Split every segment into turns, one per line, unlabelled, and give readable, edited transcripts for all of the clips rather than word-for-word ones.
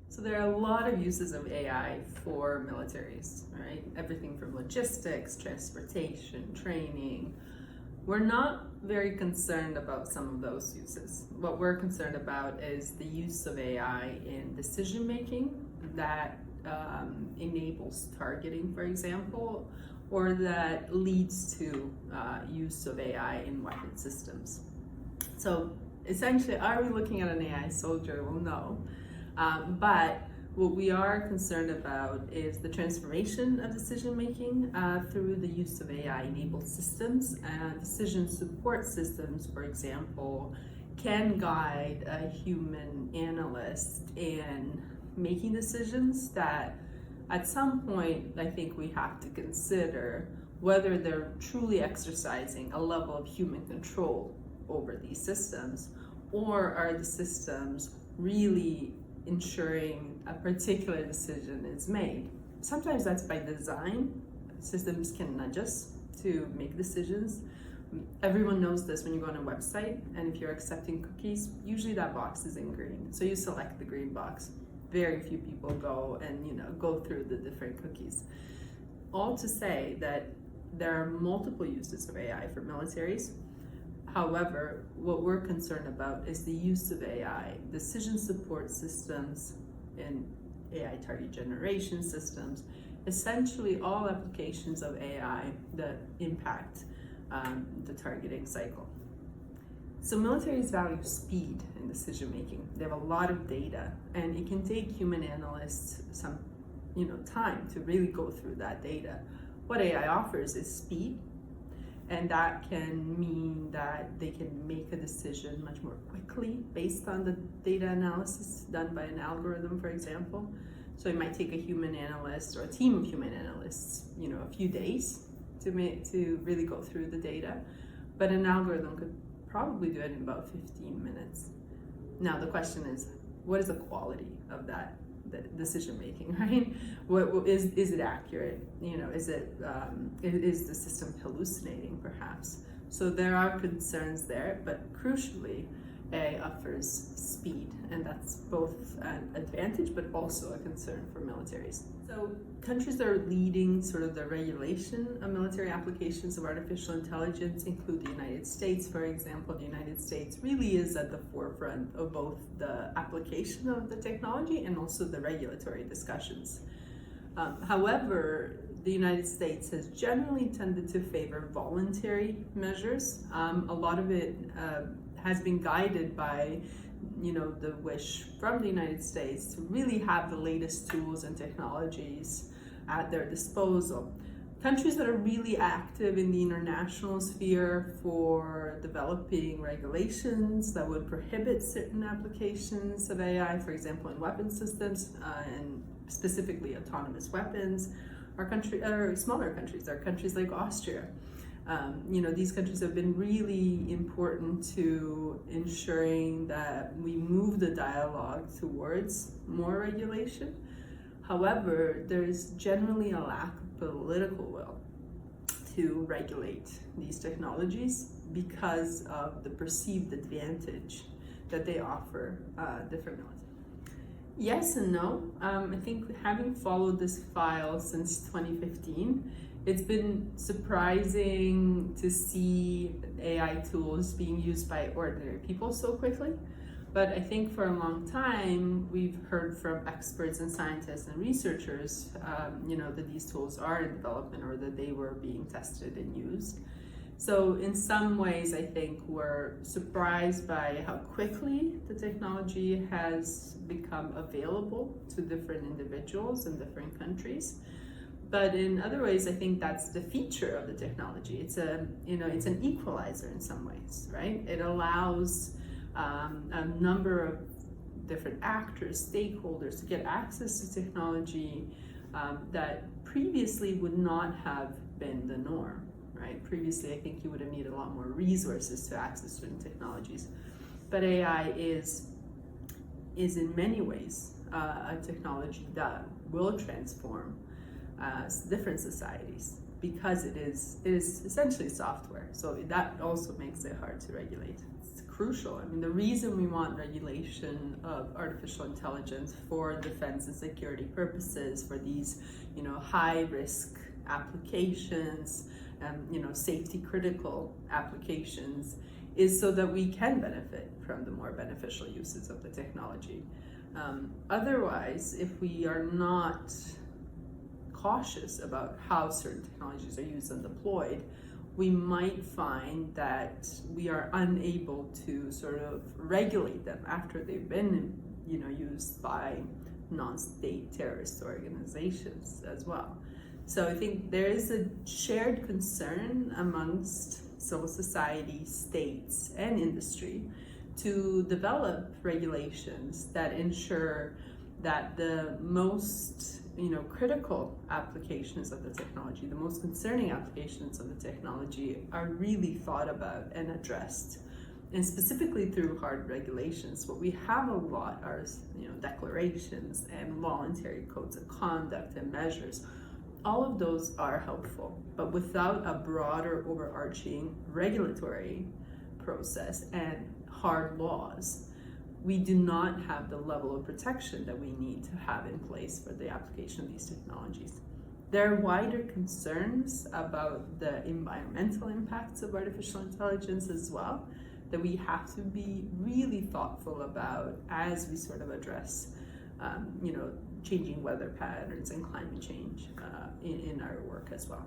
So there are a lot of uses of AI for militaries, right? Everything from logistics, transportation, training. We're not very concerned about some of those uses. What we're concerned about is the use of AI in decision making that enables targeting, for example, or that leads to use of AI in weapon systems. So essentially, are we looking at an AI soldier? Well, no. But what we are concerned about is the transformation of decision making through the use of AI-enabled systems. Decision support systems, for example, can guide a human analyst in making decisions that at some point I think we have to consider whether they're truly exercising a level of human control over these systems, or are the systems really ensuring a particular decision is made. Sometimes that's by design. Systems can nudge us to make decisions. Everyone knows this when you go on a website, and if you're accepting cookies, usually that box is in green. So you select the green box. Very few people go and go through the different cookies. All to say that there are multiple uses of AI for militaries. However, what we're concerned about is the use of AI, decision support systems, and AI target generation systems, essentially all applications of AI that impact the targeting cycle. So militaries value speed in decision making. They have a lot of data, and it can take human analysts some time to really go through that data. What AI offers is speed, and that can mean that they can make a decision much more quickly based on the data analysis done by an algorithm, for example. So it might take a human analyst or a team of human analysts, a few days to really go through the data, but an algorithm could probably do it in about 15 minutes. Now the question is, what is the quality of that decision making, right? What is it accurate? Is the system hallucinating perhaps? So there are concerns there, but crucially, AI offers speed, and that's both an advantage but also a concern for militaries. So countries that are leading sort of the regulation of military applications of artificial intelligence include the United States, for example. The United States really is at the forefront of both the application of the technology and also the regulatory discussions. However, the United States has generally tended to favor voluntary measures. A lot of it has been guided by the wish from the United States to really have the latest tools and technologies at their disposal. Countries that are really active in the international sphere for developing regulations that would prohibit certain applications of AI, for example, in weapon systems and specifically autonomous weapons, are smaller countries. Are countries like Austria. These countries have been really important to ensuring that we move the dialogue towards more regulation. However, there's generally a lack of political will to regulate these technologies because of the perceived advantage that they offer different militaries. Yes and no. I think having followed this file since 2015, it's been surprising to see AI tools being used by ordinary people so quickly. But I think for a long time, we've heard from experts and scientists and researchers, that these tools are in development or that they were being tested and used. So in some ways, I think we're surprised by how quickly the technology has become available to different individuals in different countries. But in other ways, I think that's the feature of the technology. It's it's an equalizer in some ways, right? It allows a number of different actors, stakeholders to get access to technology that previously would not have been the norm, right? Previously, I think you would have needed a lot more resources to access certain technologies. But AI is in many ways a technology that will transform different societies because it is essentially software. So that also makes it hard to regulate. It's crucial. I mean, the reason we want regulation of artificial intelligence for defense and security purposes, for these, high risk applications, safety critical applications, is so that we can benefit from the more beneficial uses of the technology. Otherwise, if we are not cautious about how certain technologies are used and deployed, we might find that we are unable to sort of regulate them after they've been, used by non-state terrorist organizations as well. So I think there is a shared concern amongst civil society, states, and industry to develop regulations that ensure that the most critical applications of the technology, the most concerning applications of the technology, are really thought about and addressed, and specifically through hard regulations. What we have a lot are declarations and voluntary codes of conduct and measures. All of those are helpful, but without a broader overarching regulatory process and hard laws, we do not have the level of protection that we need to have in place for the application of these technologies. There are wider concerns about the environmental impacts of artificial intelligence as well, that we have to be really thoughtful about as we sort of address, changing weather patterns and climate change in our work as well.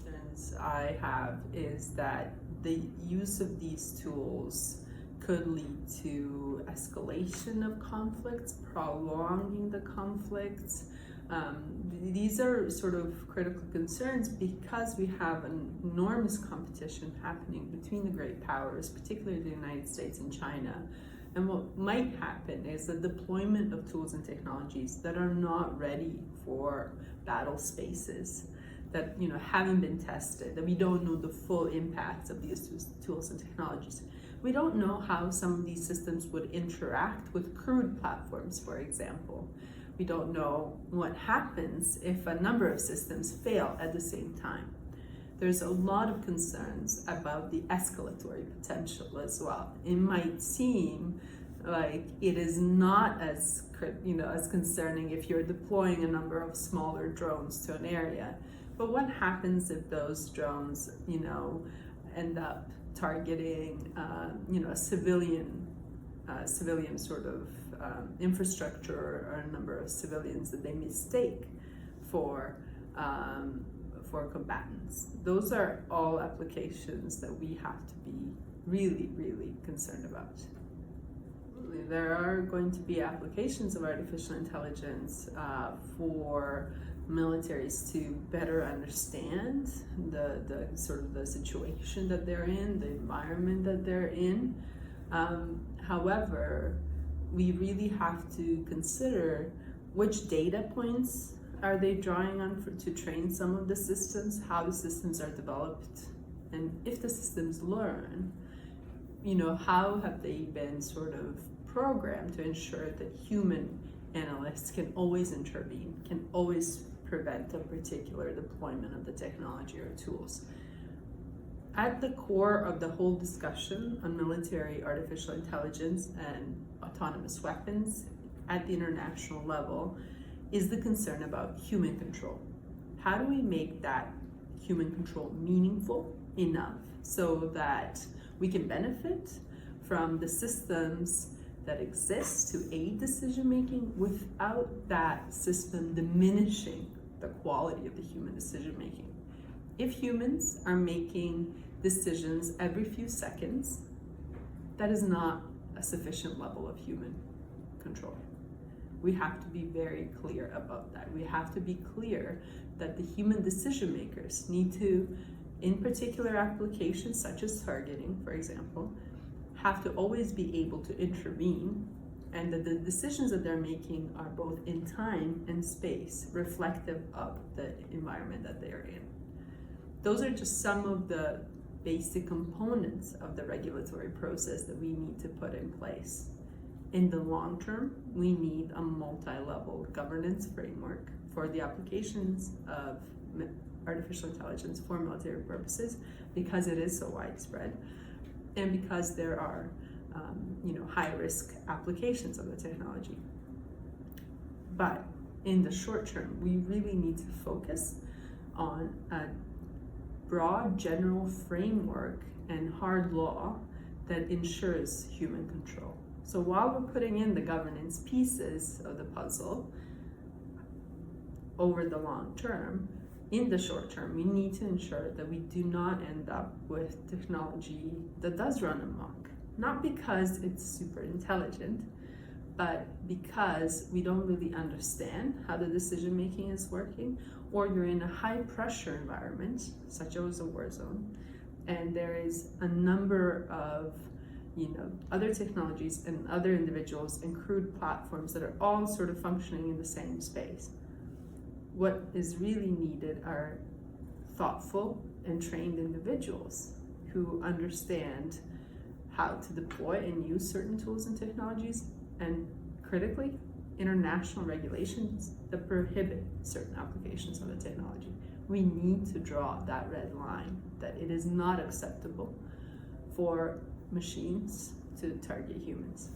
And I have is that the use of these tools could lead to escalation of conflicts, prolonging the conflicts. These are sort of critical concerns because we have an enormous competition happening between the great powers, particularly the United States and China. And what might happen is the deployment of tools and technologies that are not ready for battle spaces, that haven't been tested, that we don't know the full impacts of these tools and technologies. We don't know how some of these systems would interact with crewed platforms, for example. We don't know what happens if a number of systems fail at the same time. There's a lot of concerns about the escalatory potential as well. It might seem like it is not as concerning if you're deploying a number of smaller drones to an area. But what happens if those drones, end up targeting, a civilian sort of infrastructure, or a number of civilians that they mistake for combatants? Those are all applications that we have to be really, really concerned about. There are going to be applications of artificial intelligence for militaries to better understand the sort of the situation that they're in, the environment that they're in. However, we really have to consider which data points are they drawing on to train some of the systems, how the systems are developed, and if the systems learn, how have they been sort of programmed to ensure that human analysts can always intervene, can always prevent a particular deployment of the technology or tools. At the core of the whole discussion on military artificial intelligence and autonomous weapons at the international level is the concern about human control. How do we make that human control meaningful enough so that we can benefit from the systems that exist to aid decision making without that system diminishing the quality of the human decision making? If humans are making decisions every few seconds, that is not a sufficient level of human control. We have to be very clear about that. We have to be clear that the human decision makers need to, in particular applications such as targeting, for example, have to always be able to intervene, and that the decisions that they're making are both in time and space reflective of the environment that they are in. Those are just some of the basic components of the regulatory process that we need to put in place. In the long term, we need a multi-level governance framework for the applications of artificial intelligence for military purposes, because it is so widespread, and because there are high-risk applications of the technology. But in the short term, we really need to focus on a broad general framework and hard law that ensures human control. So while we're putting in the governance pieces of the puzzle over the long term, in the short term, we need to ensure that we do not end up with technology that does run amok. Not because it's super intelligent, but because we don't really understand how the decision making is working, or you're in a high pressure environment, such as a war zone, and there is a number of other technologies and other individuals and crude platforms that are all sort of functioning in the same space. What is really needed are thoughtful and trained individuals who understand how to deploy and use certain tools and technologies, and critically, international regulations that prohibit certain applications of the technology. We need to draw that red line that it is not acceptable for machines to target humans.